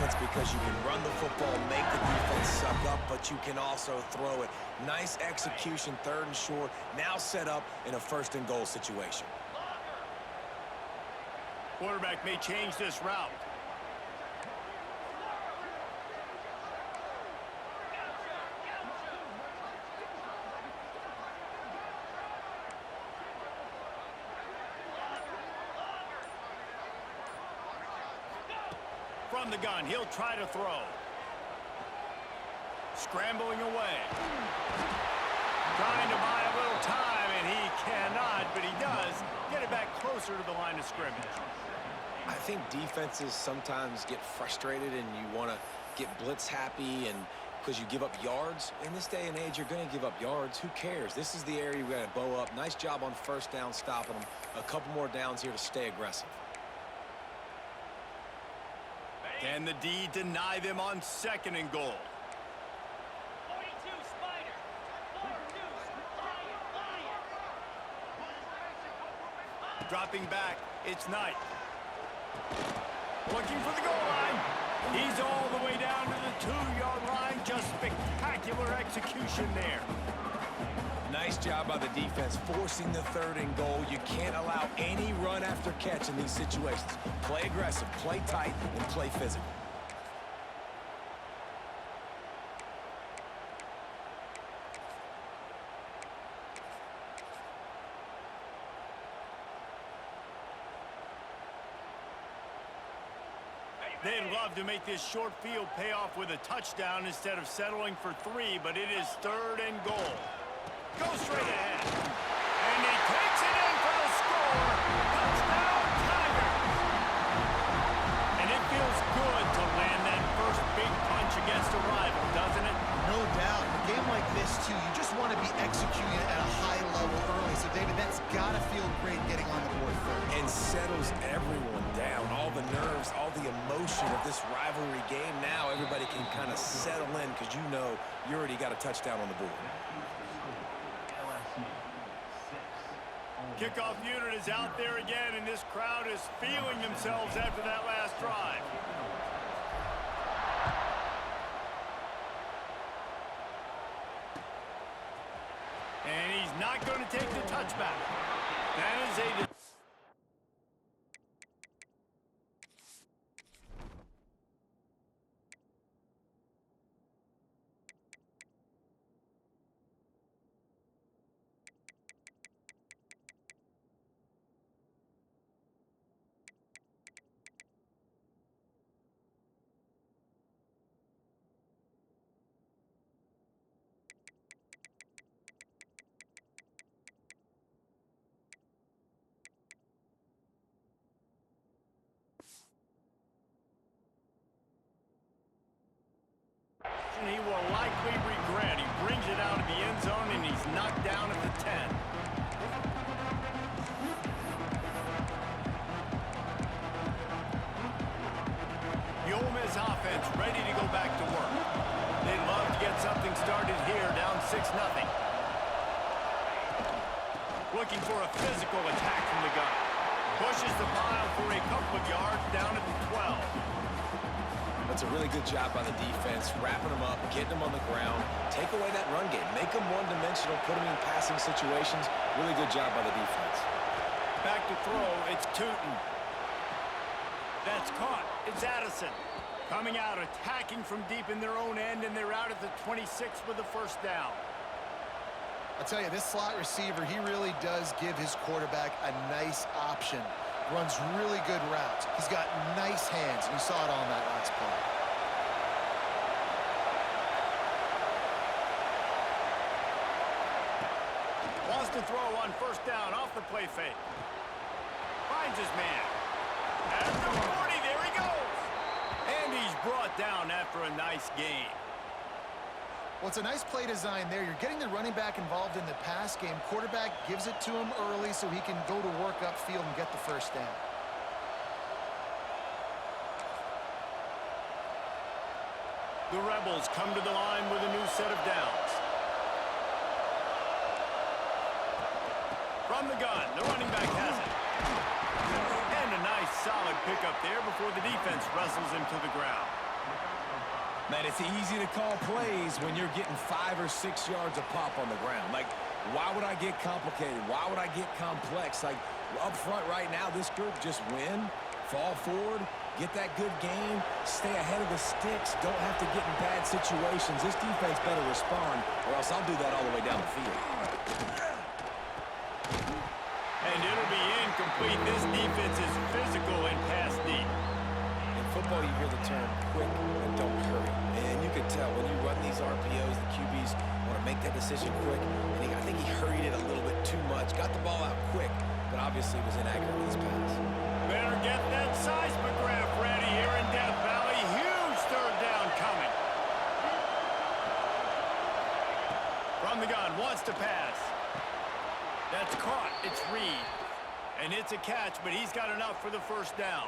offense because you can run the football, make the defense suck up, but you can also throw it. Nice execution, 3rd and short, now set up in a 1st and goal situation. Quarterback may change this route. From the gun, he'll try to throw. Scrambling away. Trying to buy a little time, and he cannot, but he does get it back closer to the line of scrimmage. I think defenses sometimes get frustrated and you want to get blitz happy and because you give up yards. In this day and age, you're going to give up yards. Who cares? This is the area we got to bow up. Nice job on 1st down, stopping them. A couple more downs here to stay aggressive. Can the D deny them on 2nd and goal? 42 Spider. 42 Lion. Dropping back, it's Knight. Looking for the goal line. He's all the way down to the 2-yard line. Just spectacular execution there. Nice job by the defense, forcing the 3rd and goal. You can't allow any run after catch in these situations. Play aggressive, play tight, and play physical. They'd love to make this short field pay off with a touchdown instead of settling for 3, but it is 3rd and goal. Go straight ahead. And he takes it in for the score. Touchdown, Tigers. And it feels good to land that first big punch against a rival, doesn't it? No doubt. A game like this, too, you just want to be executing it at a high level early. So, David, that's got to feel great getting on the board first. And settles everyone down. All the nerves, all the emotion of this rivalry game. Now everybody can kind of settle in because you know you already got a touchdown on the board. Kickoff unit is out there again, and this crowd is feeling themselves after that last drive. And he's not going to take the touchback. That is a... He will likely regret. He brings it out of the end zone, and he's knocked down at the 10. The Ole Miss offense ready to go back to work. They'd love to get something started here, down 6-0. Looking for a physical attack from the gun. Pushes the pile for a couple of yards down at the 12. That's a really good job by the defense, wrapping them up, getting them on the ground. Take away that run game. Make them one-dimensional, put them in passing situations. Really good job by the defense. Back to throw, it's Tootin. That's caught. It's Addison. Coming out, attacking from deep in their own end, and they're out at the 26 with the 1st down. I'll tell you, this slot receiver, he really does give his quarterback a nice option. Runs really good routes. He's got nice hands, and you saw it on that last play. Wants to throw on 1st down off the play fake. Finds his man. At the 40, there he goes. And he's brought down after a nice gain. Well, it's a nice play design there. You're getting the running back involved in the pass game. Quarterback gives it to him early so he can go to work upfield and get the 1st down. The Rebels come to the line with a new set of downs. From the gun, the running back has it. And a nice solid pickup there before the defense wrestles him to the ground. Man, it's easy to call plays when you're getting 5 or 6 yards a pop on the ground. Like, why would I get complicated? Why would I get complex? Like, up front right now, this group just win, fall forward, get that good game, stay ahead of the sticks, don't have to get in bad situations. This defense better respond, or else I'll do that all the way down the field. And it'll be incomplete. This defense is physical and pass deep. In football, you hear the term quick and don't hurry. And you can tell when you run these RPOs, the QBs want to make that decision quick. And I think he hurried it a little bit too much. Got the ball out quick, but obviously was inaccurate with his pass. Better get that seismograph ready here in Death Valley. Huge third down coming. From the gun, wants to pass. That's caught. It's Reed. And it's a catch, but he's got enough for the first down.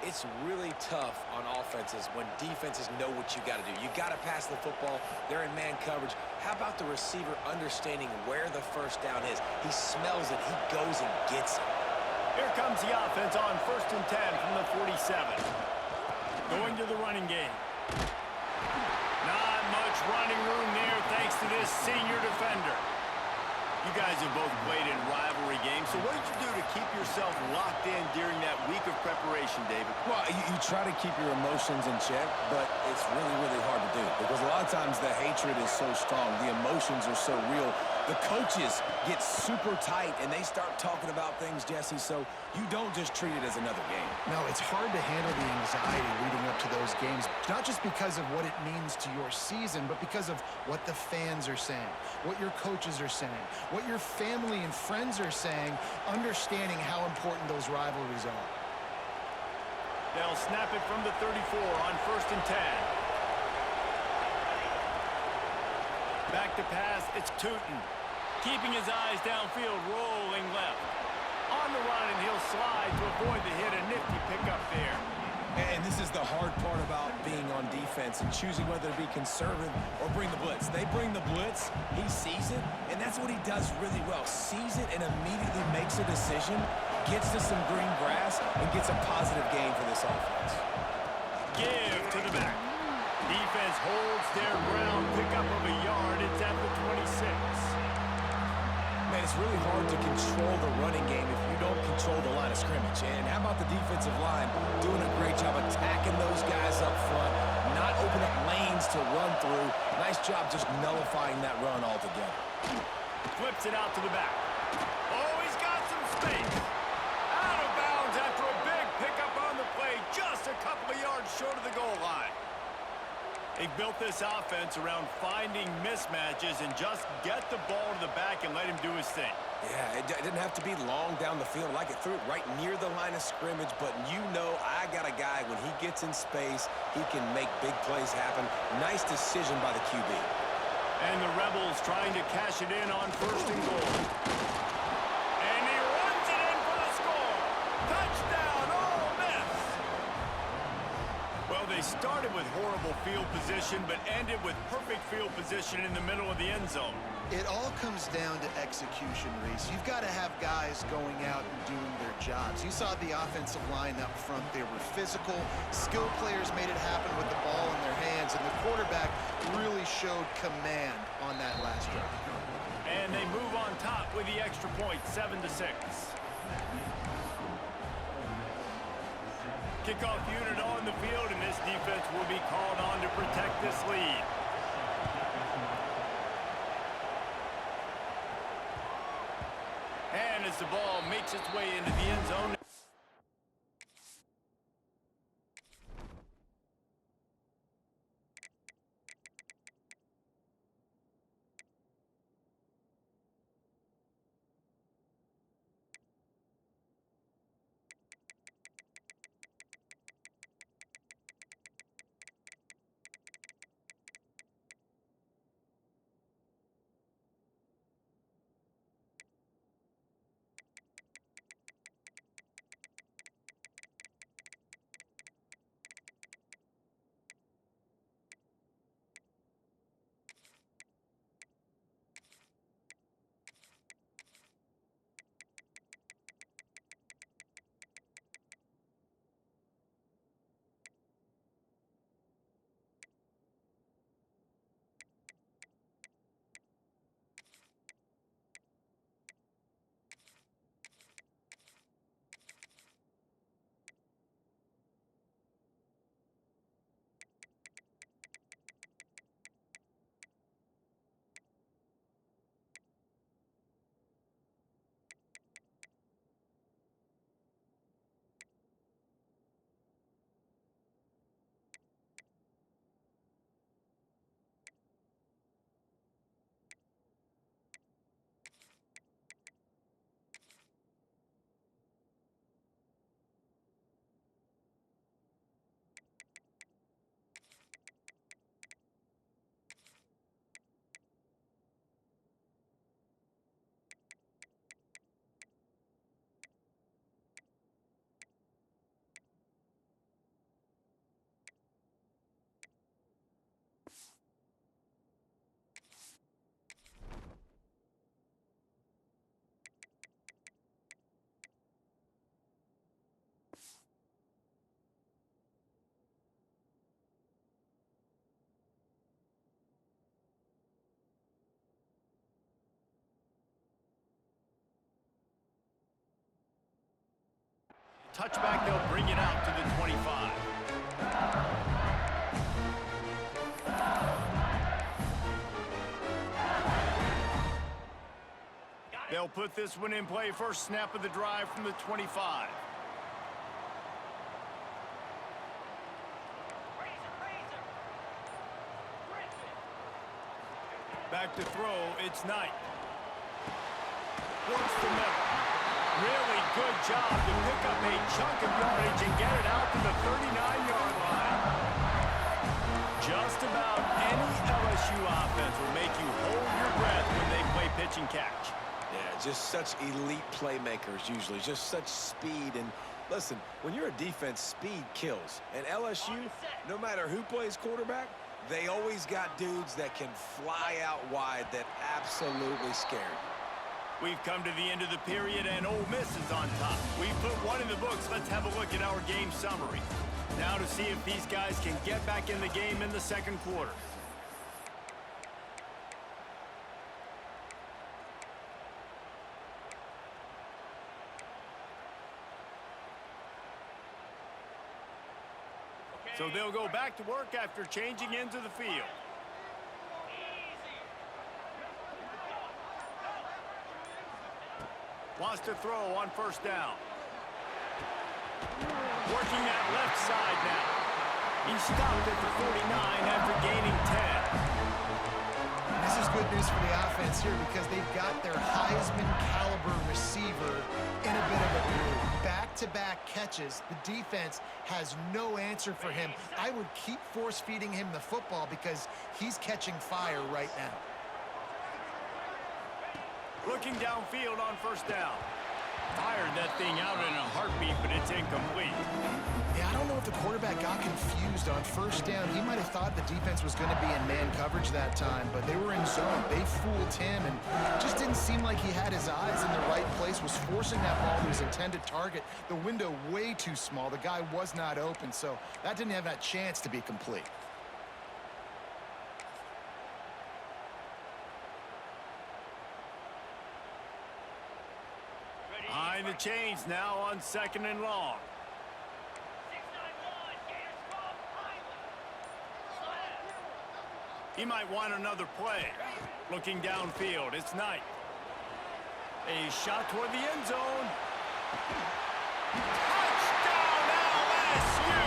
It's really tough on offenses when defenses know what you got to do. You got to pass the football. They're in man coverage. How about the receiver understanding where the first down is? He smells it. He goes and gets it. Here comes the offense on 1st and 10 from the 47. Going to the running game. Not much running room there thanks to this senior defender. You guys have both played in rivalry games, so what did you do to keep yourself locked in during that week of preparation, David? Well, you try to keep your emotions in check, but it's really, really hard to do because a lot of times the hatred is so strong. The emotions are so real. The coaches get super tight, and they start talking about things, Jesse, so you don't just treat it as another game. No, it's hard to handle the anxiety leading up to those games, not just because of what it means to your season, but because of what the fans are saying, what your coaches are saying, what your family and friends are saying, understanding how important those rivalries are. They'll snap it from the 34 on 1st and 10. Back to pass, it's Tootin. Keeping his eyes downfield, rolling left. On the run, and he'll slide to avoid the hit. A nifty pickup there. And this is the hard part about being on defense and choosing whether to be conservative or bring the blitz. They bring the blitz, he sees it, and that's what he does really well. Sees it and immediately makes a decision, gets to some green grass, and gets a positive gain for this offense. Give to the back. Defense holds their ground, pickup of a yard. It's at the 26. Man, it's really hard to control the running game if you don't control the line of scrimmage. And how about the defensive line doing a great job attacking those guys up front, not opening up lanes to run through. Nice job just nullifying that run altogether. Flips it out to the back. Oh, he's got some space. Out of bounds after a big pickup on the play, just a couple of yards short of the goal line. They built this offense around finding mismatches and just get the ball to the back and let him do his thing. Yeah, it didn't have to be long down the field. Like it threw it right near the line of scrimmage, but you know I got a guy, when he gets in space, he can make big plays happen. Nice decision by the QB. And the Rebels trying to cash it in on 1st and goal. And he runs it in for the score. Touchdown, Ole Miss. Well, they started with horrible field position, but ended with perfect field position in the middle of the end zone. It all comes down to execution, Reese. You've got to have guys going out and doing their jobs. You saw the offensive line up front. They were physical. Skilled players made it happen with the ball in their hands, and the quarterback really showed command on that last drive. And they move on top with the extra point, 7-6. Kickoff unit on the field, and this defense will be called on to protect this lead. And as the ball makes its way into the end zone, Touchback, they'll bring it out to the 25. They'll put this one in play. First snap of the drive from the 25. Back to throw, it's Knight. Works the middle. Really good job to pick up a chunk of yardage and get it out to the 39-yard line. Just about any LSU offense will make you hold your breath when they play pitch and catch. Yeah, just such elite playmakers usually, just such speed. And listen, when you're a defense, speed kills. And LSU, no matter who plays quarterback, they always got dudes that can fly out wide that absolutely scare you. We've come to the end of the period, and Ole Miss is on top. We've put one in the books. Let's have a look at our game summary. Now to see if these guys can get back in the game in the second quarter. So they'll go back to work after changing into the field. Wants to throw on first down. Working that left side now. He stopped at the 49 after gaining 10. This is good news for the offense here because they've got their Heisman caliber receiver in a bit of a groove. Back-to-back catches. The defense has no answer for him. I would keep force-feeding him the football because he's catching fire right now. Looking downfield on first down. Fired that thing out in a heartbeat, but it's incomplete. Yeah, I don't know if the quarterback got confused on first down. He might have thought the defense was going to be in man coverage that time, but they were in zone. They fooled him, and just didn't seem like he had his eyes in the right place, was forcing that ball to his intended target. The window way too small. The guy was not open, so that didn't have that chance to be complete. Behind the chains now on second and long. 691, Gators from Highland. Slab. He might want another play. Looking downfield, it's Knight. A shot toward the end zone. Touchdown LSU!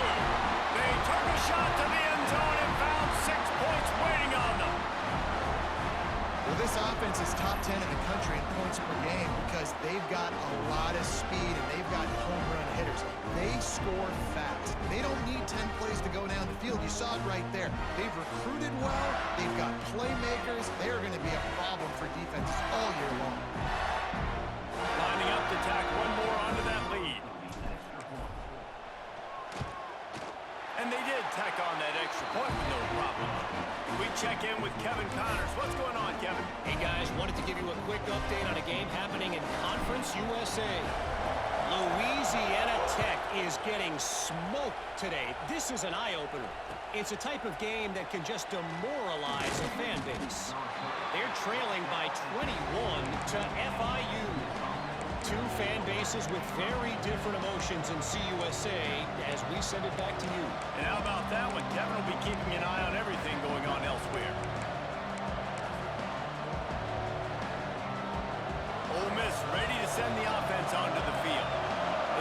They took a shot to the end zone and found 6 points waiting on them. Well, this offense is top 10 in the country in points per game because they've got a lot of speed and they've got home run hitters. They score fast. They don't need 10 plays to go down the field. You saw it right there. They've recruited well. They've got playmakers. They're going to be a problem for defenses all year long. Lining up to tack one more onto that lead. And they did tack on that extra point with no problem. We check in with Kevin Connors. What's going on, Kevin? Hey, guys, wanted to give you a quick update on a game happening in Conference USA. Louisiana Tech is getting smoked today. This is an eye-opener. It's a type of game that can just demoralize a fan base. They're trailing by 21 to FIU. Two fan bases with very different emotions in CUSA as we send it back to you. And how about that one? Kevin will be keeping an eye on everything going on elsewhere. Ole Miss ready to send the offense onto the field.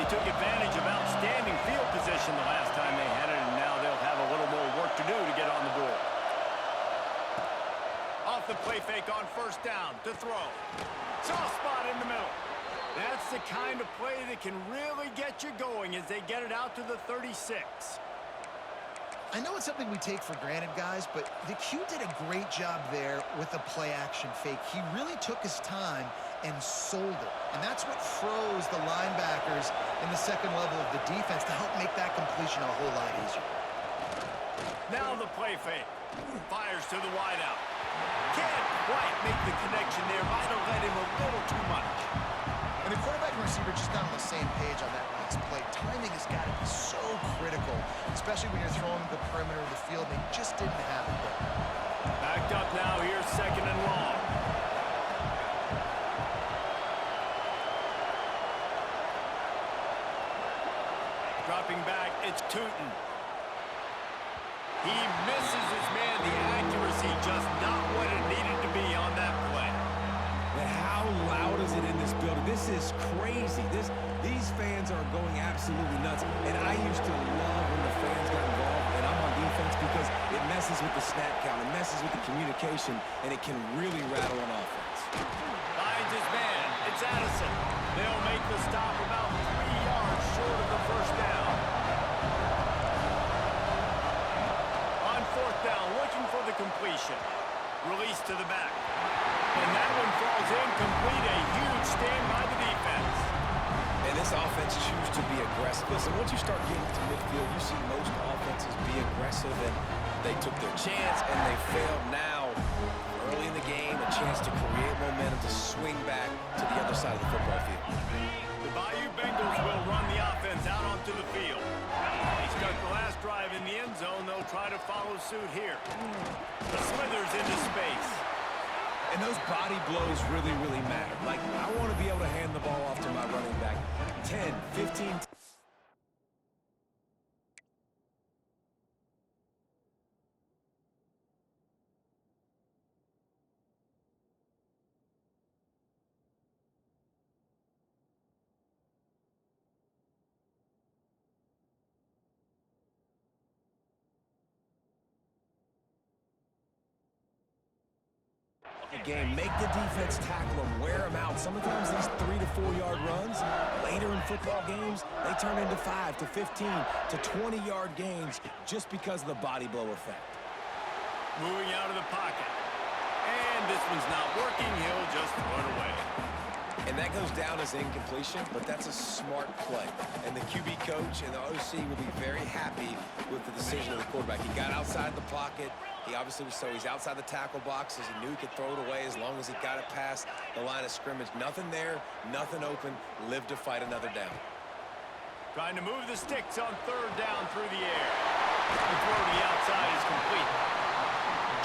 They took advantage of outstanding field position the last time they had it, and now they'll have a little more work to do to get on the board. Off the play fake on first down to throw. Soft spot in the middle. That's the kind of play that can really get you going as they get it out to the 36. I know it's something we take for granted, guys, but the Q did a great job there with the play-action fake. He really took his time and sold it. And that's what froze the linebackers in the second level of the defense to help make that completion a whole lot easier. Now the play fake. Fires to the wideout. Can't quite make the connection there. Might have let him a little too much. And the quarterback and receiver just not on the same page on that last play. Timing has got to be so critical, especially when you're throwing the perimeter of the field. They just didn't have it there. Backed up now. Here's second and long. dropping back. It's Tootin. He misses his man. The accuracy just not what it needed to be on that play. And how loud is it in this building? This is crazy. These fans are going absolutely nuts. And I used to love when the fans got involved, and I'm on defense because it messes with the snap count, it messes with the communication, and it can really rattle on offense. Finds his man. It's Addison. They'll make the stop about 3 yards short of the first down. On fourth down, looking for the completion. Release to the back. And that one falls incomplete. A huge stand by the defense. And this offense chooses to be aggressive. Listen, once you start getting to midfield, you see most offenses be aggressive, and they took their chance, and they failed now. Early in the game, a chance to create momentum to swing back to the other side of the football field. The Bayou Bengals will run the offense out onto the field. They stuck the last drive in the end zone. They'll try to follow suit here. Slithers into space. And those body blows really, really matter. Like, I want to be able to hand the ball off to my running back 10, 15 game. Make the defense tackle them, wear them out. Sometimes these 3 to 4 yard runs, later in football games, they turn into 5 to 15 to 20 yard gains just because of the body blow effect. Moving out of the pocket. And this one's not working. He'll just run away. And that goes down as incompletion, but that's a smart play. And the QB coach and the OC will be very happy with the decision of the quarterback. He got outside the pocket. He obviously was he's outside the tackle boxes. He knew he could throw it away as long as he got it past the line of scrimmage. Nothing there, nothing open. Lived to fight another down. Trying to move the sticks on third down through the air. The throw to the outside is complete.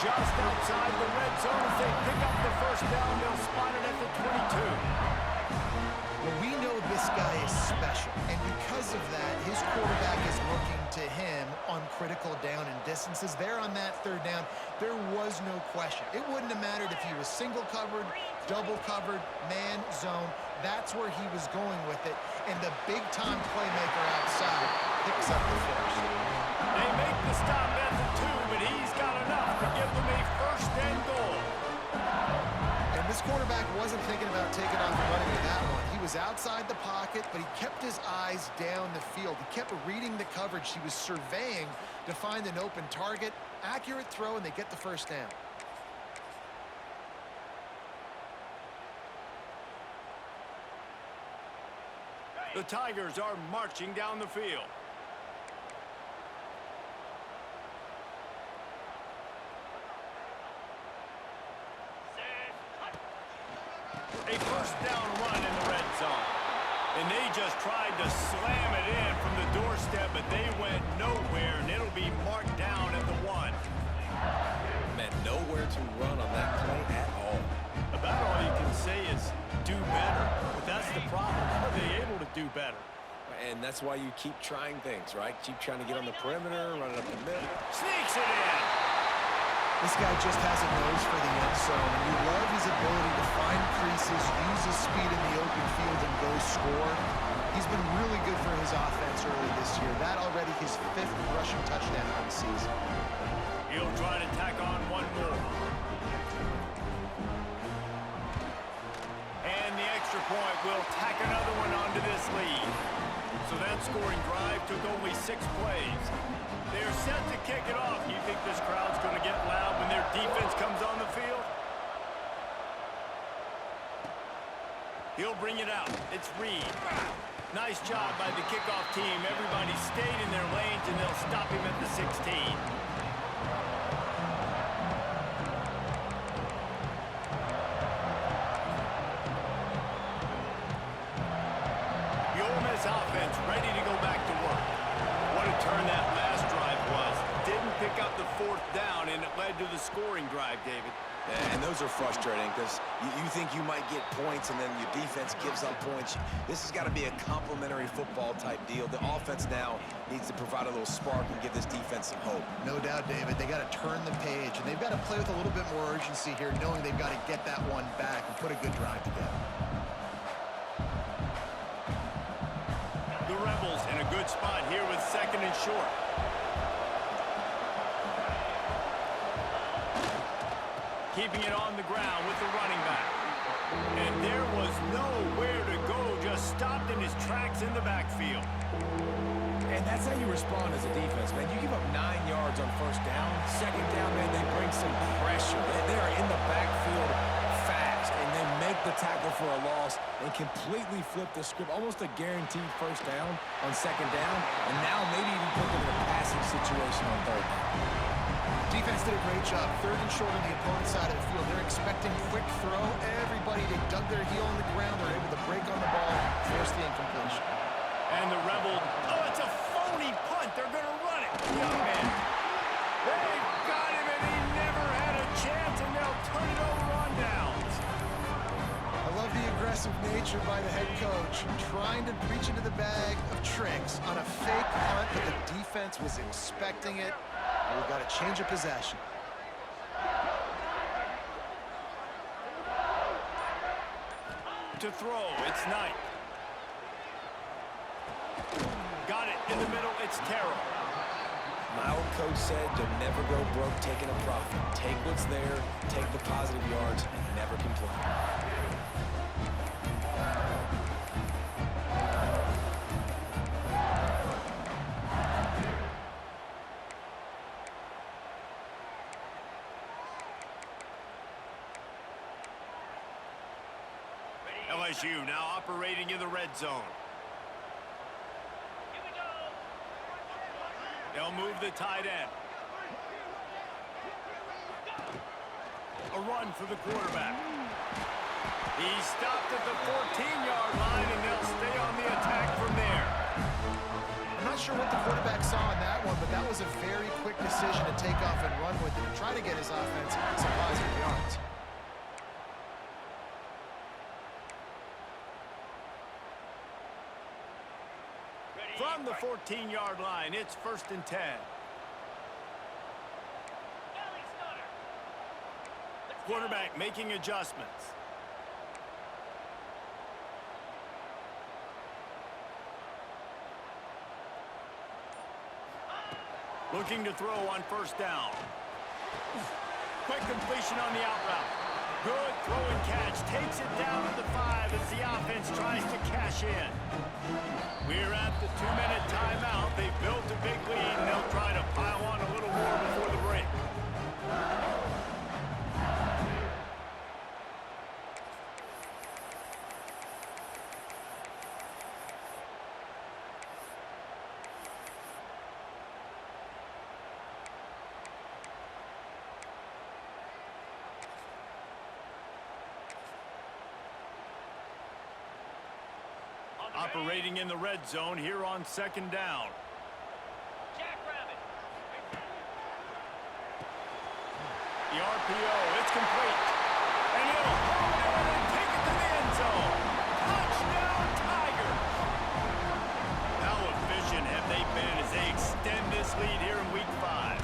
Just outside the red zone as they pick up the first down. They'll spot it at the 22. Well, we know this guy is special, and because of that, his quarterback is looking to him on critical down and distances. There on that third down, there was no question. It wouldn't have mattered if he was single covered, double covered, man, zone. That's where he was going with it, and the big-time playmaker outside picks up the first. They make the stop at the 2, but he's got enough to give them a first and goal. And this quarterback wasn't thinking about taking off and running with that one. He was outside the pocket, but he kept his eyes down the field. He kept reading the coverage. He was surveying to find an open target. Accurate throw, and they get the first down. The Tigers are marching down the field. A first down run in the red zone. And they just tried to slam it in from the doorstep, but they went nowhere, and it'll be marked down at the 1. Man, nowhere to run on that play at all. About all you can say is do better. But that's the problem. Are they able to do better? And that's why you keep trying things, right? Keep trying to get on the perimeter, run it up the middle. Sneaks it in. This guy just has a nose for the end zone, and you love his ability to find creases, use his speed in the open field, and go score. He's been really good for his offense early this year. That already his 5th rushing touchdown on the season. He'll try to tack on one more. And the extra point will tack another one onto this lead. So that scoring drive took only 6 plays. They're set to kick it off. You think this crowd's going to get loud when their defense comes on the field? He'll bring it out. It's Reed. Nice job by the kickoff team. Everybody stayed in their lanes, and they'll stop him at the 16. The Ole Miss offense ready to go back to work. What a turn that last drive was. Didn't pick up the 4th down, and it led to the scoring drive, David. And those are frustrating because you think you might get points and then your defense gives up points. This has got to be a complementary football type deal. The offense now needs to provide a little spark and give this defense some hope. No doubt, David. They got to turn the page, and they've got to play with a little bit more urgency here, knowing they've got to get that one back and put a good drive together. The Rebels in a good spot here with 2nd and short. Keeping it on the ground with the running back. And there was nowhere to go, just stopped in his tracks in the backfield. And that's how you respond as a defense, man. You give up 9 yards on 1st down. 2nd down, man, they bring some pressure. They are in the backfield fast, and they make the tackle for a loss and completely flip the script. Almost a guaranteed 1st down on 2nd down, and now maybe even put them in a passing situation on 3rd down. Defense did a great job. 3rd and short on the opponent's side of the field. They're expecting quick throw. Everybody, they dug their heel on the ground. They're able to break on the ball, force the incompletion. And the Rebel, oh, it's a phony punt. They're going to run it. Young man. They've got him, and he never had a chance, and they'll turn it over on downs. I love the aggressive nature by the head coach, trying to reach into the bag of tricks on a fake punt, but the defense was expecting it. We've got a change of possession. To throw, it's Knight. Got it in the middle, it's Terrell. My old coach said you'll never go broke taking a profit. Take what's there, take the positive yards, and never complain. LSU now operating in the red zone. Here we go. They'll move the tight end. A run for the quarterback. He stopped at the 14-yard line, and they'll stay on the attack from there. I'm not sure what the quarterback saw on that one, but that was a very quick decision to take off and run with it and try to get his offense some positive yards. From the 14-yard line, it's 1st and 10. Valley starter. Quarterback making adjustments. Looking to throw on 1st down. Quick completion on the out route. Good throw and catch. Takes it down to the 5 as the offense tries to cash in. We're at the 2-minute timeout. They've built a big lead, and they'll try to pile on a little more before the break. Operating in the red zone here on 2nd down. Jackrabbit. The RPO, it's complete. And he'll hold it and take it to the end zone. Touchdown, Tigers. How efficient have they been as they extend this lead here in Week 5?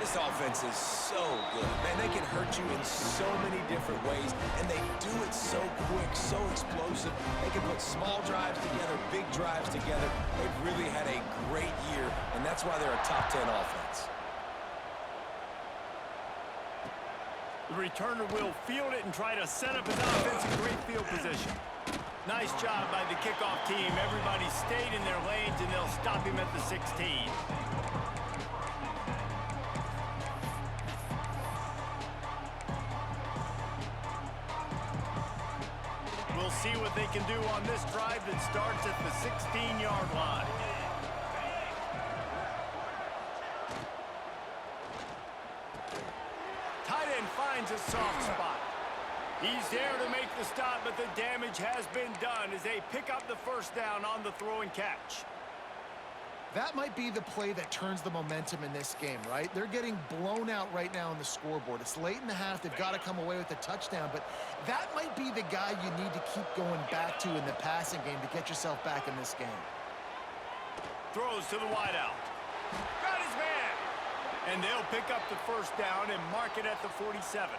This offense is so good. Man, they can hurt you in so many different ways, and they do it so quick, so explosive. They can put small drives together, big drives together. They've really had a great year, and that's why they're a top 10 offense. The returner will field it and try to set up his offense in great field position. Nice job by the kickoff team. Everybody stayed in their lanes, and they'll stop him at the 16. We'll see what they can do on this drive that starts at the 16-yard line. Tight end finds a soft spot. He's there to make the stop, but the damage has been done as they pick up the 1st down on the throw and catch. That might be the play that turns the momentum in this game, right? They're getting blown out right now on the scoreboard. It's late in the half. They've got to come away with a touchdown, but that might be the guy you need to keep going back to in the passing game to get yourself back in this game. Throws to the wideout. Got his man. And they'll pick up the first down and mark it at the 47.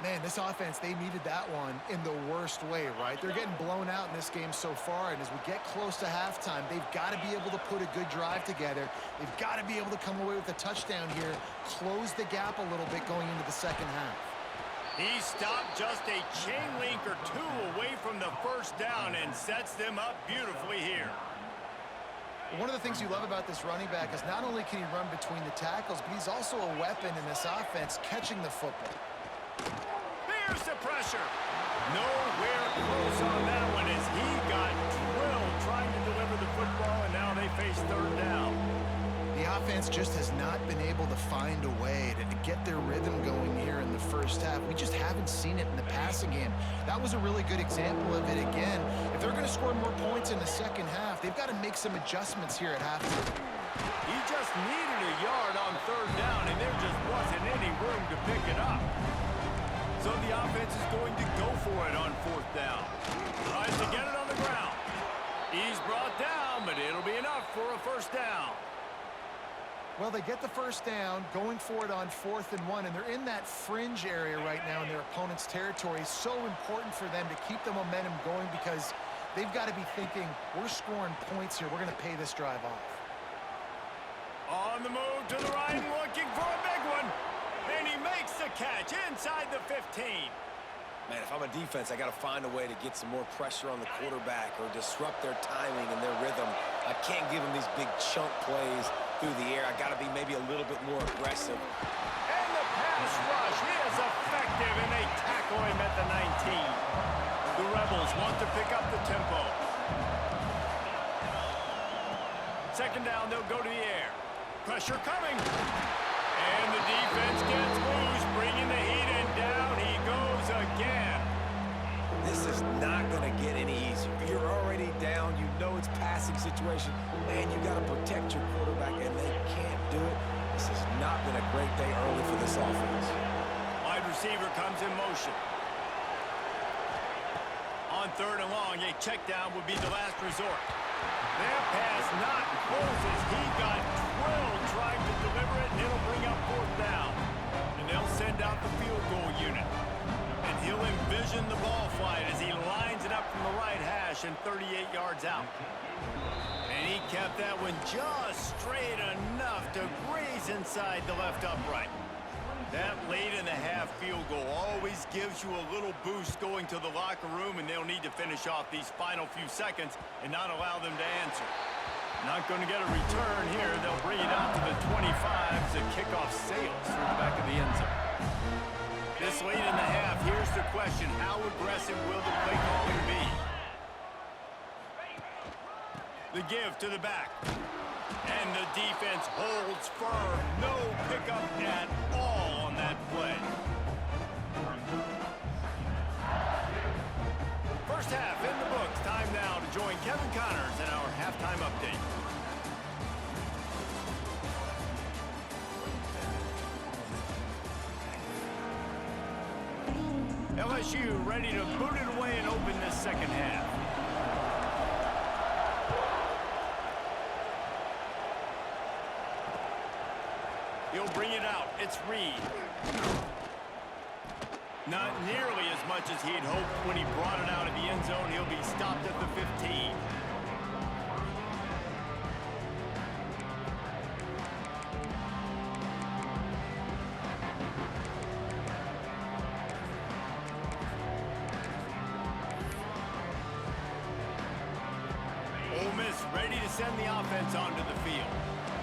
Man, this offense, they needed that one in the worst way, right? They're getting blown out in this game so far, and as we get close to halftime, they've got to be able to put a good drive together. They've got to be able to come away with a touchdown here, close the gap a little bit going into the second half. He stopped just a chain link or two away from the first down and sets them up beautifully here. One of the things you love about this running back is not only can he run between the tackles, but he's also a weapon in this offense catching the football. Here's the pressure. Nowhere close on that one as he got drilled trying to deliver the football, and now they face third down. The offense just has not been able to find a way to get their rhythm going here in the first half. We just haven't seen it in the passing game. That was a really good example of it again. If they're going to score more points in the second half, they've got to make some adjustments here at halftime. He just needed a yard on third down, and there just wasn't any room to pick it up. So the offense is going to go for it on fourth down. Tries to get it on the ground. He's brought down, but it'll be enough for a first down. Well, they get the first down, going for it on 4th and 1, and they're in that fringe area right now in their opponent's territory. It's so important for them to keep the momentum going because they've got to be thinking, we're scoring points here. We're going to pay this drive off. On the move to the right, looking for a big one. And he makes the catch inside the 15. Man, if I'm a defense, I got to find a way to get some more pressure on the quarterback or disrupt their timing and their rhythm. I can't give them these big chunk plays through the air. I got to be maybe a little bit more aggressive. And the pass rush is effective, and they tackle him at the 19. The Rebels want to pick up the tempo. Second down, they'll go to the air. Pressure coming. And the defense gets loose, bringing the heat, and down he goes again. This is not going to get any easier. You're already down. You know it's passing situation, and you got to protect your quarterback, and they can't do it. This has not been a great day early for this offense. Wide receiver comes in motion. On third and long, a check down would be the last resort. That pass not close as he got drilled trying to deliver it, and it'll bring up fourth down. And they'll send out the field goal unit. And he'll envision the ball flight as he lines it up from the right hash and 38 yards out. And he kept that one just straight enough to graze inside the left upright. That late in the half field goal always gives you a little boost going to the locker room, and they'll need to finish off these final few seconds and not allow them to answer. Not going to get a return here. They'll bring it out to the 25 as the kickoff sails through the back of the end zone. This late in the half, here's the question. How aggressive will the play calling be? The give to the back. And the defense holds firm. No pickup at all on that play. First half in the books. Time now to join Kevin Connors in our halftime update. LSU ready to boot it away and open this second half. He'll bring it out. It's Reed. Not nearly as much as he'd hoped when he brought it out of the end zone. He'll be stopped at the 15. Ole Miss ready to send the offense onto the field.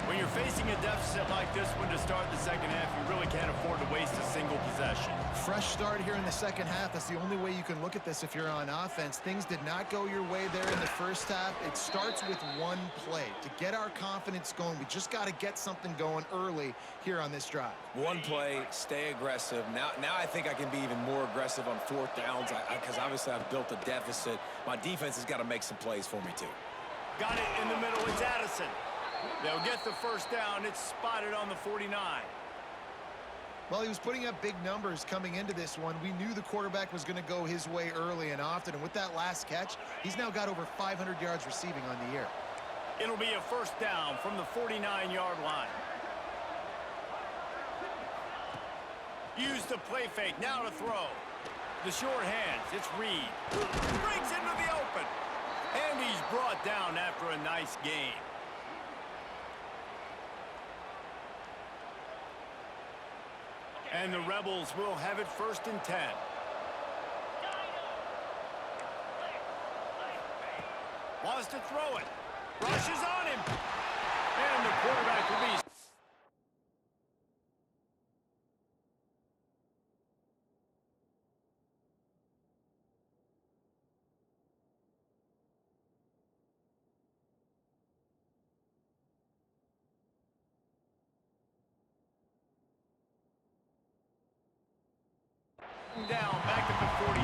When you're facing a deficit like this one to start the second half, you really can't afford to waste a single possession. Fresh start here in the second half. That's the only way you can look at this if you're on offense. Things did not go your way there in the first half. It starts with one play. To get our confidence going, we just got to get something going early here on this drive. One play, stay aggressive. Now I think I can be even more aggressive on fourth downs because obviously I've built a deficit. My defense has got to make some plays for me too. Got it in the middle. It's Addison. They'll get the first down. It's spotted on the 49. Well, he was putting up big numbers coming into this one. We knew the quarterback was going to go his way early and often, and with that last catch, he's now got over 500 yards receiving on the year. It'll be a first down from the 49-yard line. Use the play fake. Now to throw. The short hands. It's Reed. Breaks into the open. And he's brought down after a nice gain. And the Rebels will have it first and 10. Wants to throw it. Rushes on him. And the quarterback will be... down back at the 43.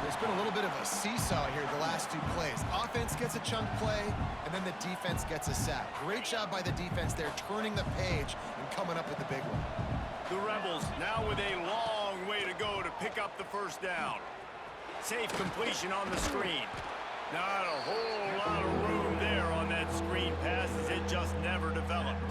There's been a little bit of a seesaw here the last two plays. Offense gets a chunk play, and then the defense gets a sack. Great job by the defense there, turning the page and coming up with the big one. The Rebels now with a long way to go to pick up the first down. Safe completion on the screen. Not a whole lot of room there on that screen pass as it just never developed.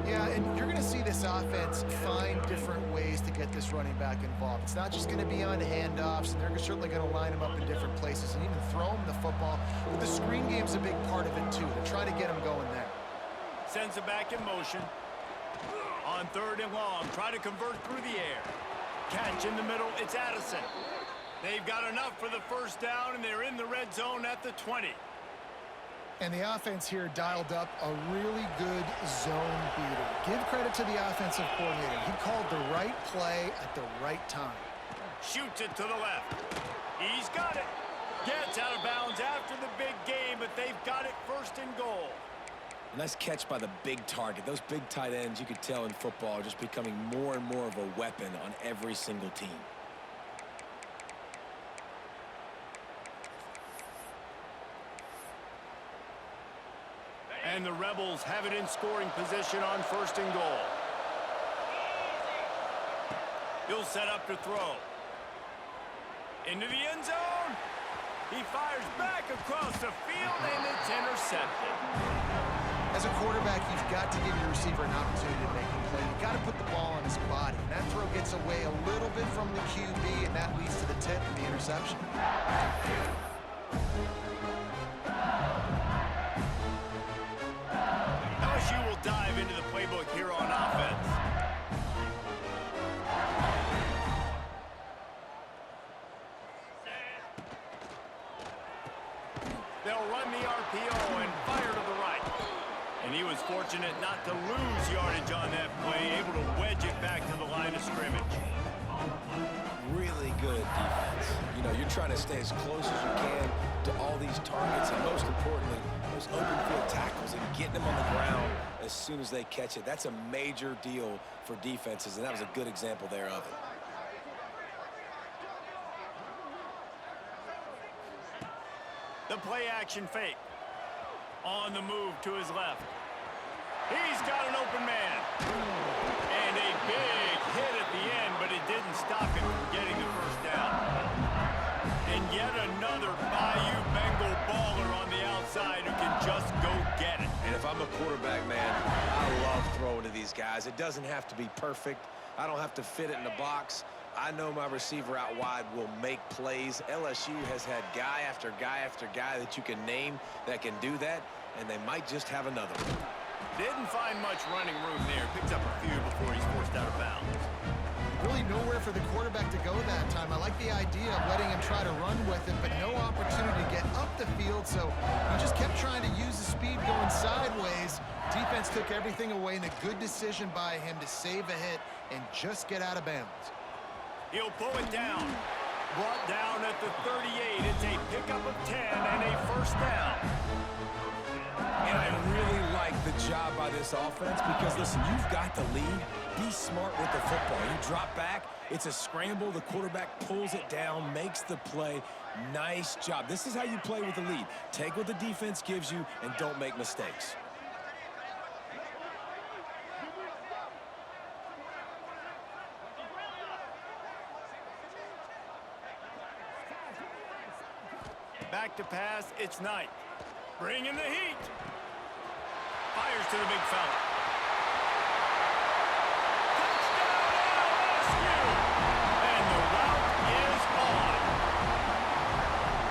Yeah, and you're going to see this offense find different ways to get this running back involved. It's not just going to be on handoffs, and they're certainly going to line him up in different places and even throw him the football. But the screen game's a big part of it, too. They're trying to get him going there. Sends it back in motion. On third and long, try to convert through the air. Catch in the middle, it's Addison. They've got enough for the first down, and they're in the red zone at the 20. And the offense here dialed up a really good zone beater. Give credit to the offensive coordinator. He called the right play at the right time. Shoots it to the left. He's got it. Gets out of bounds after the big game, but they've got it first and goal. A nice catch by the big target. Those big tight ends, you could tell in football, are just becoming more and more of a weapon on every single team. And the Rebels have it in scoring position on first and goal. He'll set up to throw. Into the end zone. He fires back across the field, and it's intercepted. As a quarterback, you've got to give your receiver an opportunity to make a play. You've got to put the ball on his body. And that throw gets away a little bit from the QB, and that leads to the tip and the interception. LSU will dive into the playbook here on offense. They'll run the RPO and fire to the right. And he was fortunate not to lose yardage on that play, able to wedge it back to the line of scrimmage. Really good defense. You know, you're trying to stay as close as you can to all these targets, and most importantly, those open field tackles and getting them on the ground as soon as they catch it. That's a major deal for defenses, and that was a good example there of it. The play action fake. On the move to his left. He's got an open man. And a big hit at the end, but it didn't stop him from getting the first down. And yet another Bayou Bengal baller on the outside who can just go get it. And if I'm a quarterback, man, I love throwing to these guys. It doesn't have to be perfect. I don't have to fit it in the box. I know my receiver out wide will make plays. LSU has had guy after guy after guy that you can name that can do that, and they might just have another one. Didn't find much running room there. Picked up a few before he's forced out of bounds. Really nowhere for the quarterback to go that time. I like the idea of letting him try to run with it, but no opportunity to get up the field, so he just kept trying to use the speed going sideways. Defense took everything away, and a good decision by him to save a hit and just get out of bounds. He'll pull it down. Brought down at the 38. It's a pickup of 10 and a first down. And I really like the Good job by this offense because, listen, you've got the lead. Be smart with the football. You drop back, it's a scramble. The quarterback pulls it down, makes the play. Nice job. This is how you play with the lead. Take what the defense gives you and don't make mistakes. Back to pass, it's Knight. Bring in the heat. Fires to the big fella. Touchdown, LSU! And the route is on.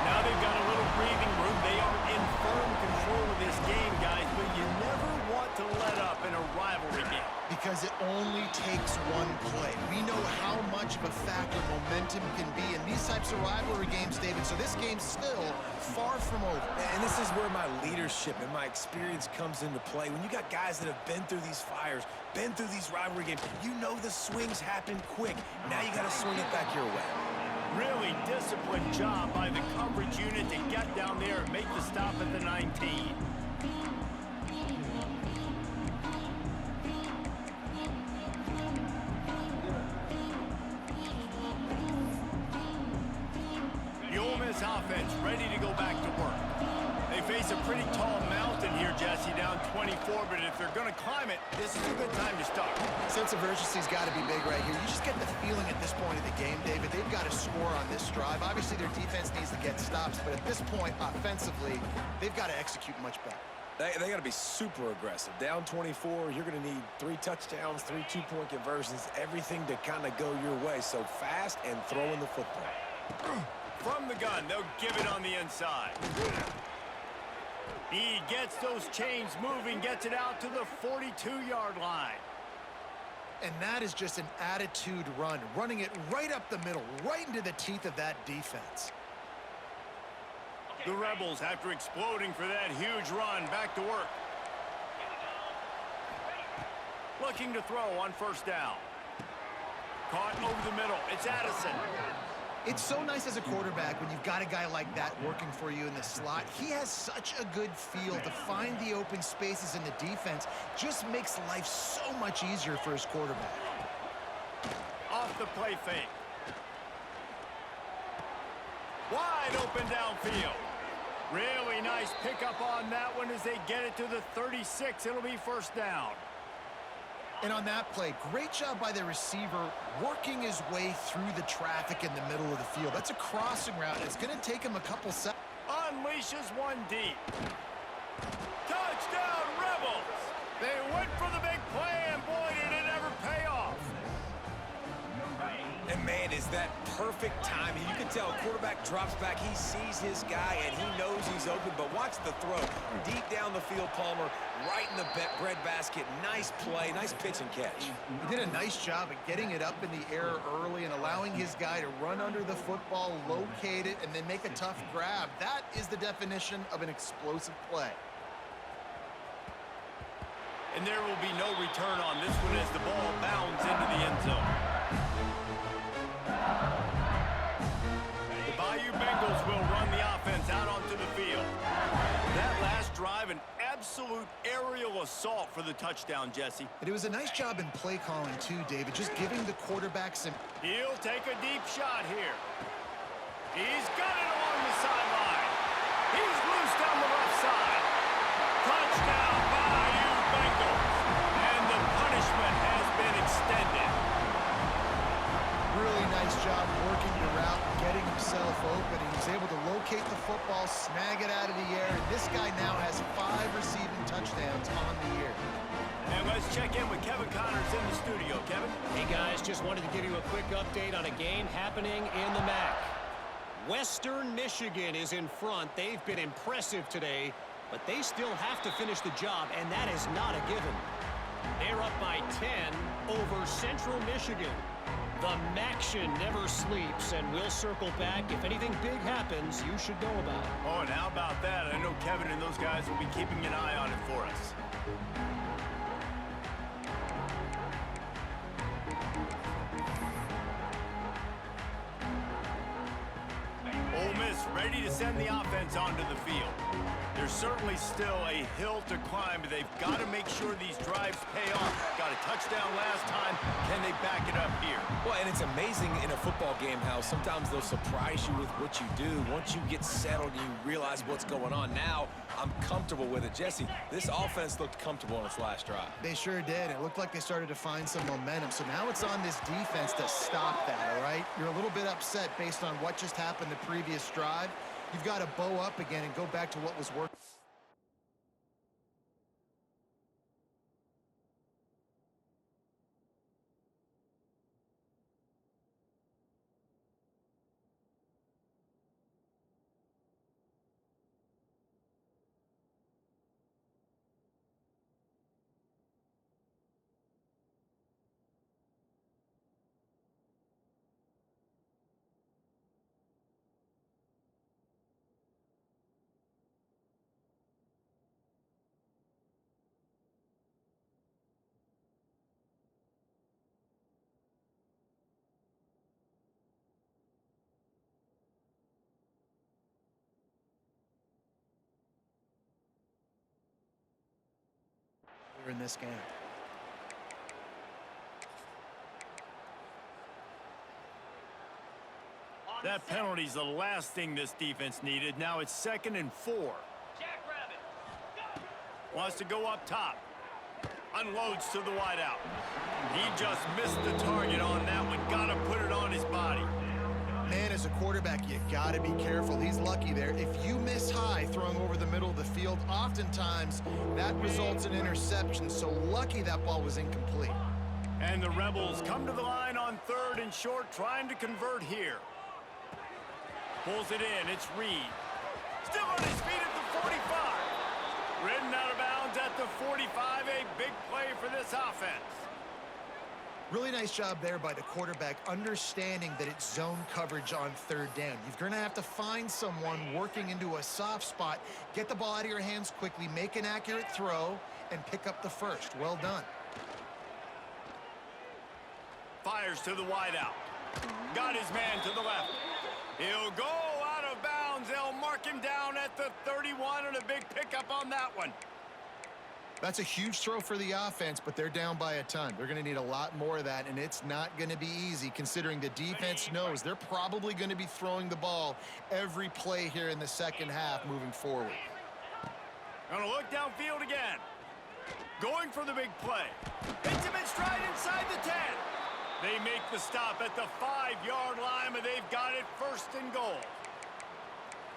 Now they've got a little breathing room. They are in firm control of this game, guys, but you never want to let up in a rivalry game. Because it only takes one play. We know how much of a factor momentum can be in these types of rivalry games, David, so this game's still far from over. And this is where my leadership and my experience comes into play. When you got guys that have been through these fires, been through these rivalry games, you know the swings happen quick. Now you got to swing it back your way. Really disciplined job by the coverage unit to get down there and make the stop at the 19. The Ole Miss offense ready to go back to work. They face a pretty tall mountain here, Jesse, down 24, but if they're going to climb it, this is a good time to start. Sense of urgency's got to be big right here. You just get the feeling at this point of the game, David, they've got to score on this drive. Obviously, their defense needs to get stops, but at this point, offensively, they've got to execute much better. They got to be super aggressive. Down 24, you're going to need 3 touchdowns, 3 two-point conversions, everything to kind of go your way. So fast and throwing the football. From the gun, they'll give it on the inside. He gets those chains moving, gets it out to the 42-yard line. And that is just an attitude run, running it right up the middle, right into the teeth of that defense. The Rebels, after exploding for that huge run, back to work. Looking to throw on first down. Caught over the middle. It's Addison. It's so nice as a quarterback when you've got a guy like that working for you in the slot. He has such a good feel to find the open spaces in the defense. Just makes life so much easier for his quarterback. Off the play fake. Wide open downfield. Really nice pickup on that one as they get it to the 36. It'll be first down. And on that play, great job by the receiver working his way through the traffic in the middle of the field. That's a crossing route. It's going to take him a couple seconds. Unleashes one deep. Touchdown, Rebels! They went for the big play, and boy, did it ever pay off. And, man, is that perfect timing. You can tell a quarterback drops back. He sees his guy, and he knows he's open. But watch the throw. Deep down the field, Palmer, right in the bread basket. Nice play, nice pitch and catch. He did a nice job of getting it up in the air early and allowing his guy to run under the football, locate it, and then make a tough grab. That is the definition of an explosive play. And there will be no return on this one as the ball bounds into the end zone. The Bayou Bengals will run the offense out onto the field. That last drive, an absolute aerial assault for the touchdown, Jesse. And it was a nice job in play calling too, David, just giving the quarterback some... He'll take a deep shot here. He's got it along the sideline. He's loose down the left side. Touchdown, Bayou Bengals. And the punishment has been extended. Really nice job working the route, getting himself open. He was able to locate the football, snag it out of the air, and this guy now has 5 receiving touchdowns on the year. And let's check in with Kevin Connors in the studio. Kevin? Hey, guys, just wanted to give you a quick update on a game happening in the MAC. Western Michigan is in front. They've been impressive today, but they still have to finish the job, and that is not a given. They're up by 10 over Central Michigan. The Maction never sleeps, and we'll circle back. If anything big happens, you should know about it. Oh, and how about that? I know Kevin and those guys will be keeping an eye on it for us. Ole Miss ready to send the offense onto the field. There's certainly still a hill to climb, but they've got to make sure these drives pay off. Got a touchdown last time. Can they back it up here? Well, and it's amazing in a football game how sometimes they'll surprise you with what you do. Once you get settled, you realize what's going on. Now, I'm comfortable with it. Jesse, this offense looked comfortable on its last drive. They sure did. It looked like they started to find some momentum. So now it's on this defense to stop that, all right? You're a little bit upset based on what just happened the previous drive. You've got to bow up again and go back to what was working. In this game. That penalty's the last thing this defense needed. Now it's 2nd and 4. Jackrabbit. Wants to go up top. Unloads to the wideout. He just missed the target on that one. Got to put it on his body. Man, as a quarterback, you got to be careful. He's lucky there. If you miss high throwing over the middle of the field, oftentimes that results in interception. So lucky that ball was incomplete. And the Rebels come to the line on 3rd and short, trying to convert here. Pulls it in. It's Reed. Still on his feet at the 45. Ridden out of bounds at the 45. A big play for this offense. Really nice job there by the quarterback, understanding that it's zone coverage on 3rd down. You're going to have to find someone working into a soft spot, get the ball out of your hands quickly, make an accurate throw, and pick up the first. Well done. Fires to the wideout. Got his man to the left. He'll go out of bounds. They'll mark him down at the 31, and a big pickup on that one. That's a huge throw for the offense, but they're down by a ton. They're going to need a lot more of that, and it's not going to be easy considering the defense knows they're probably going to be throwing the ball every play here in the second half moving forward. Gonna look downfield again. Going for the big play. Hits him in stride inside the 10. They make the stop at the 5-yard line, but they've got it 1st and goal.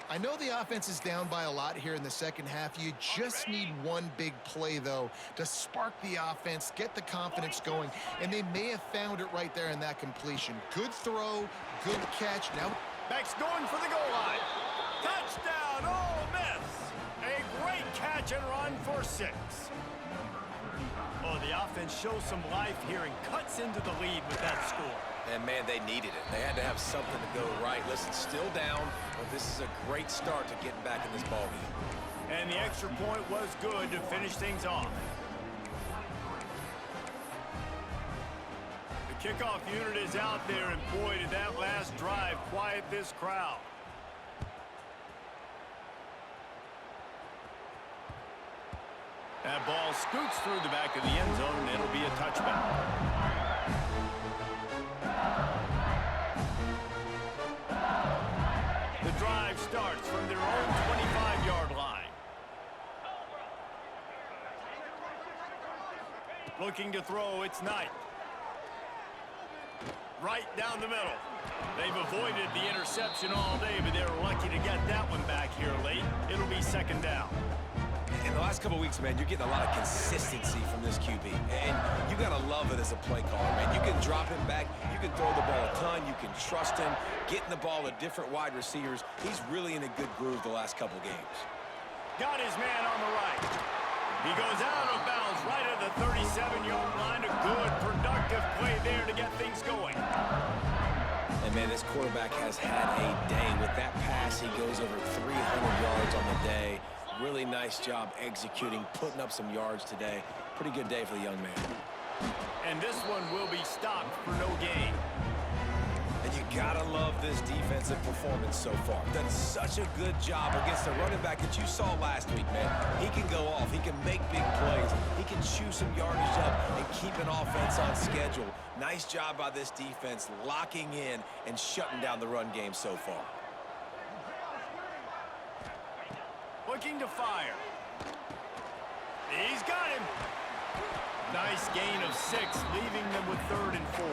I know the offense is down by a lot here in the second half. You just need one big play, though, to spark the offense, get the confidence going, and they may have found it right there in that completion. Good throw, good catch. Now, Beck's going for the goal line. Touchdown, Ole Miss. A great catch and run for 6. Oh, the offense shows some life here and cuts into the lead with that score. And, man, they needed it. They had to have something to go right. Listen, still down, but this is a great start to getting back in this ballgame. And the extra point was good to finish things off. The kickoff unit is out there, and boy, did that last drive quiet this crowd. That ball scoots through the back of the end zone, and it'll be a touchback. The drive starts from their own 25-yard line. Looking to throw, it's Knight. Right down the middle. They've avoided the interception all day, but they're lucky to get that one back here late. It'll be 2nd down. In the last couple of weeks, man, you're getting a lot of consistency from this QB. And you got to love it as a play caller, man. You can drop him back. You can throw the ball a ton. You can trust him. Getting the ball to different wide receivers. He's really in a good groove the last couple games. Got his man on the right. He goes out of bounds right at the 37-yard line. A good, productive play there to get things going. And, man, this quarterback has had a day. With that pass, he goes over 300 yards on the day. Really nice job executing, putting up some yards today. Pretty good day for the young man. And this one will be stopped for no gain. And you Gotta love this defensive performance so far. Done such a good job against the running back that you saw last week, man. He can go off. He can make big plays. He can chew some yardage up and keep an offense on schedule. Nice job by this defense locking in and shutting down the run game so far. Looking to fire. He's got him. Nice gain of 6, leaving them with 3rd and 4.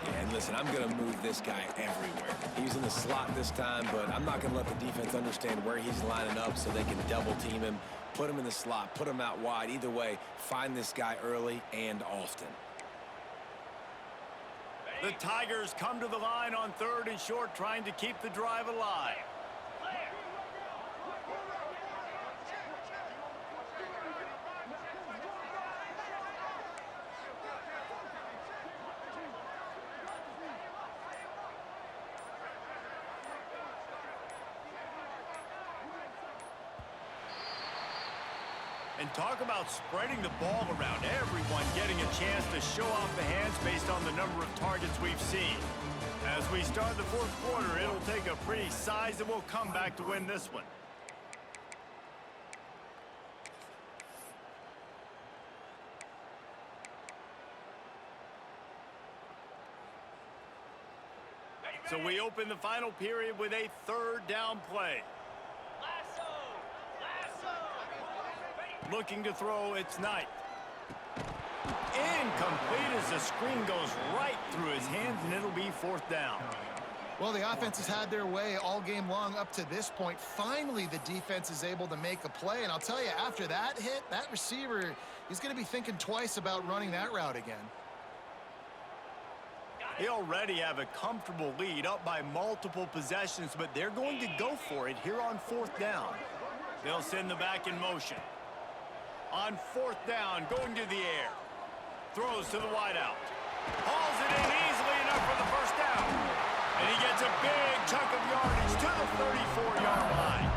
Yeah, and listen, I'm going to move this guy everywhere. He's in the slot this time, but I'm not going to let the defense understand where he's lining up so they can double team him, put him in the slot, put him out wide. Either way, find this guy early and often. The Tigers come to the line on 3rd and short, trying to keep the drive alive. And talk about spreading the ball around. Everyone getting a chance to show off the hands based on the number of targets we've seen. As we start the 4th quarter, it'll take a pretty sizable comeback to win this one. So we open the final period with a 3rd down play. Looking to throw, it's Knight. Incomplete as the screen goes right through his hands, and it'll be 4th down. Well, the offense has had their way all game long up to this point. Finally, the defense is able to make a play. And I'll tell you, after that hit, that receiver, he's going to be thinking twice about running that route again. They already have a comfortable lead, up by multiple possessions, but they're going to go for it here on 4th down. They'll send the back in motion. On 4th down, going to the air. Throws to the wideout. Hauls it in easily enough for the 1st down. And he gets a big chunk of yardage to the 34-yard line.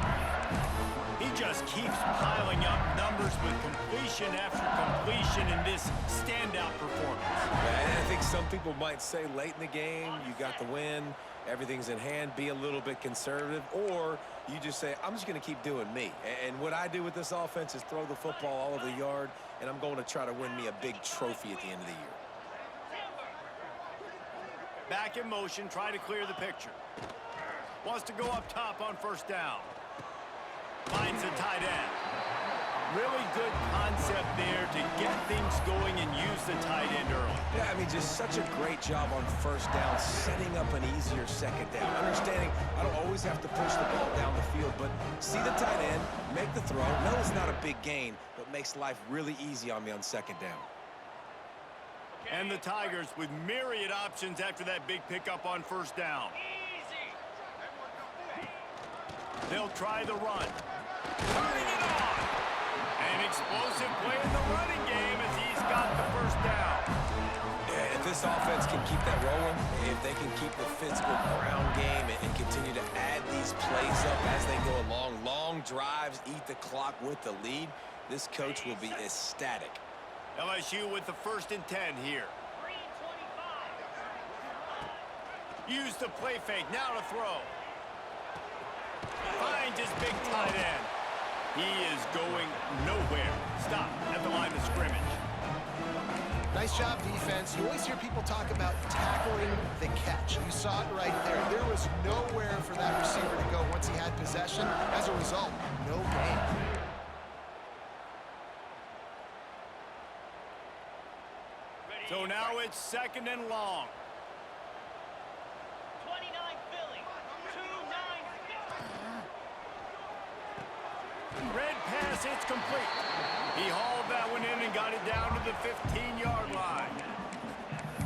He just keeps piling up numbers with completion after completion in this standout performance. And I think some people might say late in the game, you got the win, everything's in hand, be a little bit conservative, or you just say, I'm just going to keep doing me. And what I do with this offense is throw the football all over the yard, and I'm going to try to win me a big trophy at the end of the year. Back in motion, try to clear the picture. Wants to go up top on 1st down. Finds a tight end. Really good concept there to get things going and use the tight end early. Yeah, I mean, just such a great job on 1st down, setting up an easier 2nd down. Understanding I don't always have to push the ball down the field, but see the tight end, make the throw. No, it's not a big gain, but makes life really easy on me on 2nd down. And the Tigers with myriad options after that big pickup on 1st down. They'll try the run. Turning it on. An explosive play in the running game as he's got the 1st down. Yeah, if this offense can keep that rolling, if they can keep the physical ground game and continue to add these plays up as they go along, long drives, eat the clock with the lead, this coach will be ecstatic. LSU with the 1st and 10 here. Use the play fake, now to throw. Finds his big tight end. He is going nowhere. Stop at the line of scrimmage. Nice job, defense. You always hear people talk about tackling the catch. You saw it right there. There was nowhere for that receiver to go once he had possession. As a result, no gain. So now it's 2nd and long. 29 Philly. 2-9. Red pass, it's complete. He hauled that one in and got it down to the 15-yard line.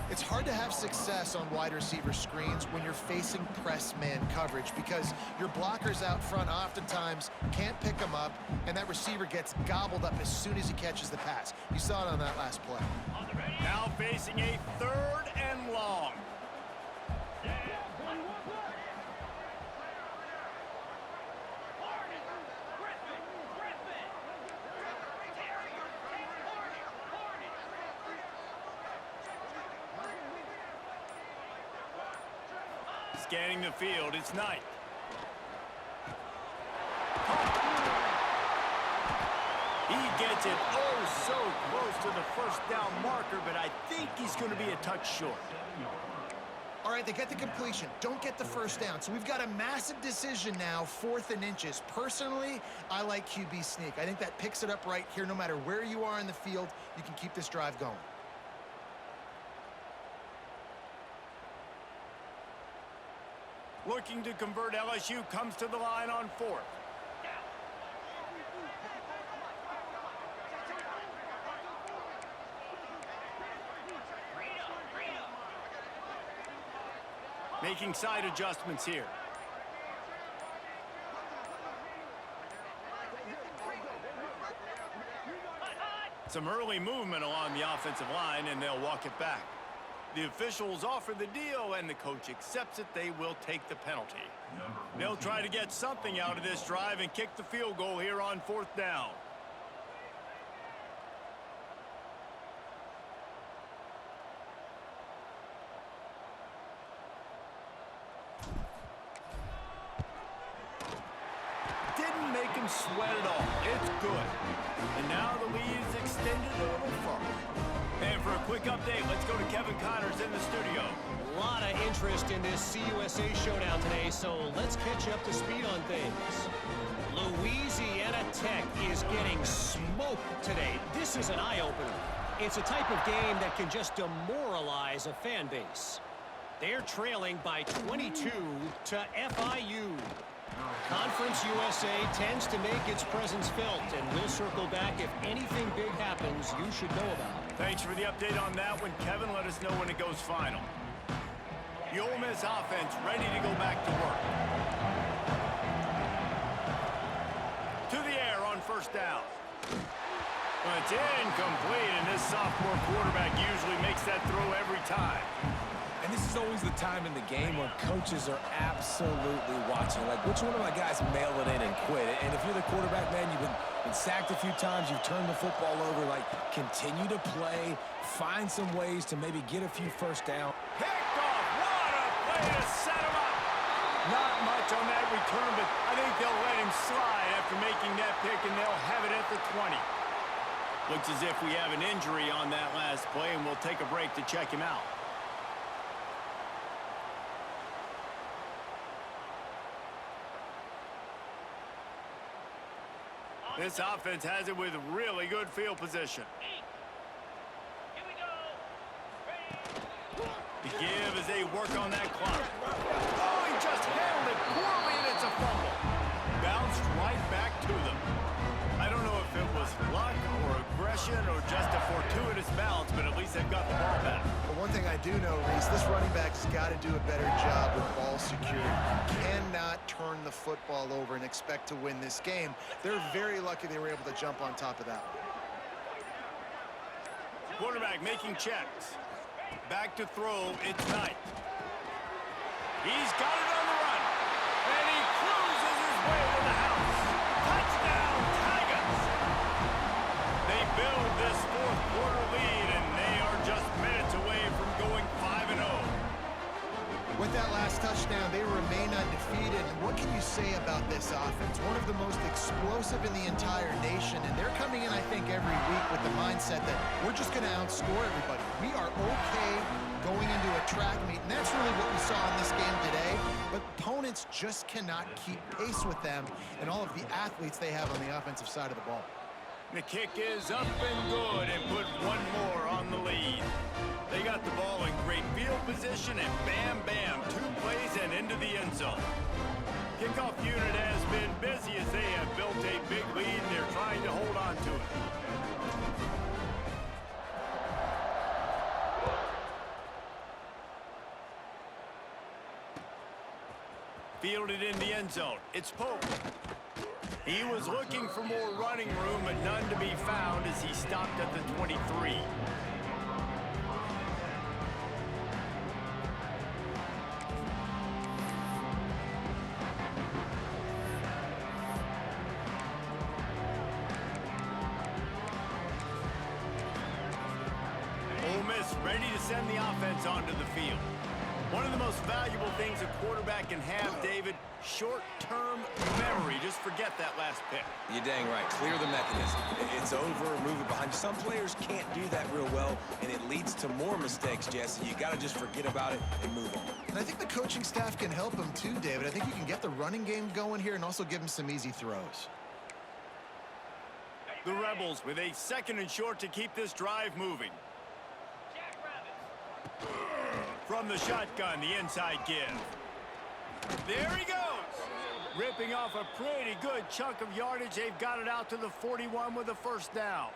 It's hard to have success on wide receiver screens when you're facing press man coverage because your blockers out front oftentimes can't pick them up, and that receiver gets gobbled up as soon as he catches the pass. You saw it on that last play. Now facing a 3rd and long. scanning the field. It's Knight. He gets it so close to the first down marker, but I think he's going to be a touch short. All right, they get the completion. Don't get the first down. So we've got a massive decision now, 4th and inches. Personally, I like QB sneak. I think that picks it up right here. No matter where you are in the field, you can keep this drive going. Looking to convert, LSU comes to the line on 4th. Making side adjustments here. Some early movement along the offensive line, and they'll walk it back. The officials offer the deal, and the coach accepts it. They will take the penalty. They'll try to get something out of this drive and kick the field goal here on 4th down. Didn't make him sweat at all. It's good. And now the lead is extended a little further. And for a quick update, let's go to Kevin Connors in the studio. A lot of interest in this CUSA showdown today, so let's catch you up to speed on things. Louisiana Tech is getting smoked today. This is an eye-opener. It's a type of game that can just demoralize a fan base. They're trailing by 22 to FIU. Conference USA tends to make its presence felt, and we'll circle back if anything big happens you should know about. Thanks for the update on that one, Kevin. Let us know when it goes final. The Ole Miss offense ready to go back to work. To the air on 1st down. Well, it's incomplete, and this sophomore quarterback usually makes that throw every time. And this is always the time in the game where coaches are absolutely watching. Like, which one of my guys mail it in and quit? And if you're the quarterback, man, you've been sacked a few times, you've turned the football over, like, continue to play, find some ways to maybe get a few first down. Picked off. What a play to set him up. Not much on that return, but I think they'll let him slide after making that pick, and they'll have it at the 20. Looks as if we have an injury on that last play, and we'll take a break to check him out. This offense has it with really good field position. Here we go. Ready. The give as they work on that clock. Oh, he just handled it poorly, and it's a fumble. Bounced right back to them. I don't know if it was luck or aggression or just a fortuitous bounce, but at least they've got the ball back. But one thing I do know, Reese, this running back's got to do a better job with ball security. Cannot turn the football over and expect to win this game. They're very lucky they were able to jump on top of that one. Quarterback making checks. Back to throw, it's Knight. He's got it on the run. And he cruises his way to the house. Touchdown, Tigers! They build this 4th quarter lead, and they are just minutes away from going 5-0. With that last touchdown, they remain undefeated. And what can you say about this offense? One of the most explosive in the entire nation, and they're coming in, I think, every week with the mindset that we're just going to outscore everybody. We are okay going into a track meet, and that's really what we saw in this game today. But opponents just cannot keep pace with them and all of the athletes they have on the offensive side of the ball. The kick is up and good, and put one more on the lead. They got the ball in great field position, and bam, bam, 2 plays and into the end zone. Kickoff unit has been busy as they have built a big lead, and they're trying to hold on to it. Fielded in the end zone. It's Pope. He was looking for more running room, but none to be found as he stopped at the 23. Ole Miss ready to send the offense onto the field. One of the most valuable things a quarterback can have, David, short-term memory. Just forget that last pick. You're dang right. Clear the mechanism. It's over, move it behind you. Some players can't do that real well, and it leads to more mistakes, Jesse. You got to just forget about it and move on. And I think the coaching staff can help him too, David. I think you can get the running game going here and also give him some easy throws. The Rebels with a 2nd and short to keep this drive moving. From the shotgun, the inside give. There he goes. Ripping off a pretty good chunk of yardage. They've got it out to the 41 with a first down.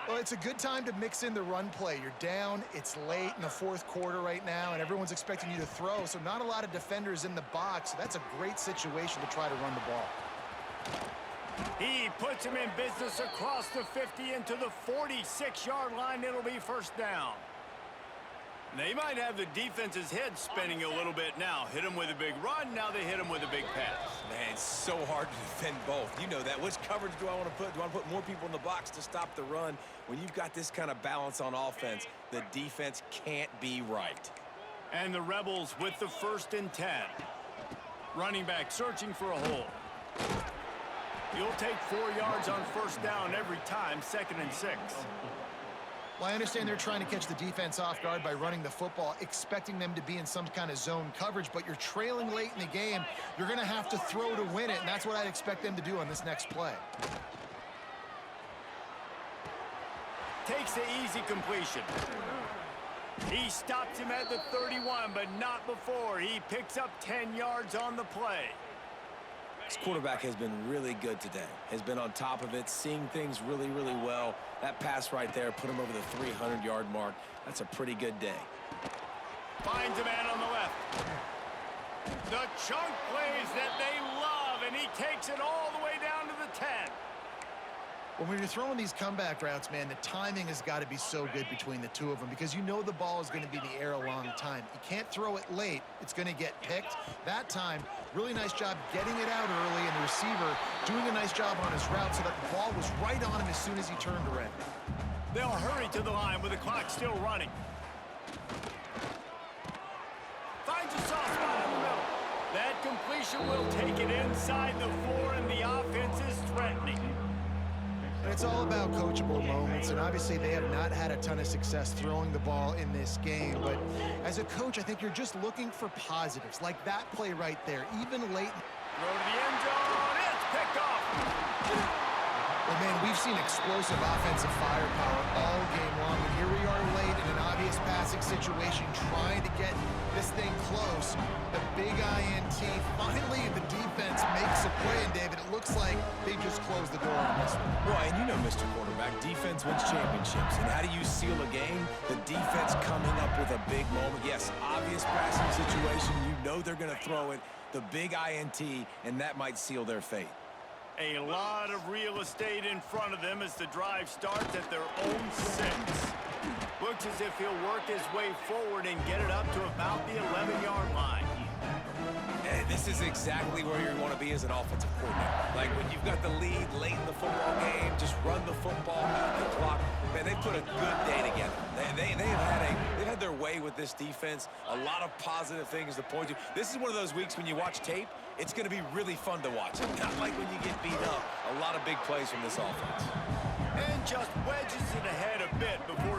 Well, it's a good time to mix in the run play. You're down, it's late in the 4th quarter right now, and everyone's expecting you to throw, so not a lot of defenders in the box. So that's a great situation to try to run the ball. He puts him in business across the 50 into the 46-yard line. It'll be first down. They might have the defense's head spinning a little bit now. Hit him with a big run, now they hit him with a big pass. Man, it's so hard to defend both. You know that. Which coverage do I want to put? Do I want to put more people in the box to stop the run? When you've got this kind of balance on offense, the defense can't be right. And the Rebels with the 1st and 10. Running back searching for a hole. You'll take 4 yards on first down every time, 2nd and 6. Well, I understand they're trying to catch the defense off guard by running the football, expecting them to be in some kind of zone coverage, but you're trailing late in the game. You're going to have to throw to win it, and that's what I'd expect them to do on this next play. Takes the easy completion. He stops him at the 31, but not before. He picks up 10 yards on the play. This quarterback has been really good today. Has been on top of it, seeing things really, really well. That pass right there put him over the 300-yard mark. That's a pretty good day. Finds a man on the left. The chunk plays that they love, and he takes it all the way down to the 10. When you're throwing these comeback routes, man, the timing has got to be so good between the two of them because you know the ball is going to be in the air a long time. You can't throw it late. It's going to get picked. That time, really nice job getting it out early, and the receiver doing a nice job on his route so that the ball was right on him as soon as he turned around. They'll hurry to the line with the clock still running. Finds a soft spot in the middle. That completion will take it inside the 4, and the offense is threatening. It's all about coachable moments, and obviously they have not had a ton of success throwing the ball in this game. But as a coach, I think you're just looking for positives, like that play right there, even late. Throw to the end zone. It's picked off. Well, man, we've seen explosive offensive firepower all game long, and here we are late in an obvious passing situation, trying to get this thing close. The big INT. Finally, the defense makes a play, and David, it looks like they just closed the door on this one. Well, and you know, Mr. Quarterback, defense wins championships. And how do you seal a game? The defense coming up with a big moment. Yes, obvious passing situation. You know they're going to throw it. The big INT, and that might seal their fate. A lot of real estate in front of them as the drive starts at their own 6. Looks as if he'll work his way forward and get it up to about the 11-yard line. And this is exactly where you want to be as an offensive coordinator. Like when you've got the lead late in the football game, just run the football, out the clock. Man, they put a good day together. They've had their way with this defense. A lot of positive things to point to. This is one of those weeks when you watch tape, it's going to be really fun to watch. Not like when you get beat up. A lot of big plays from this offense. And just wedges it ahead a bit before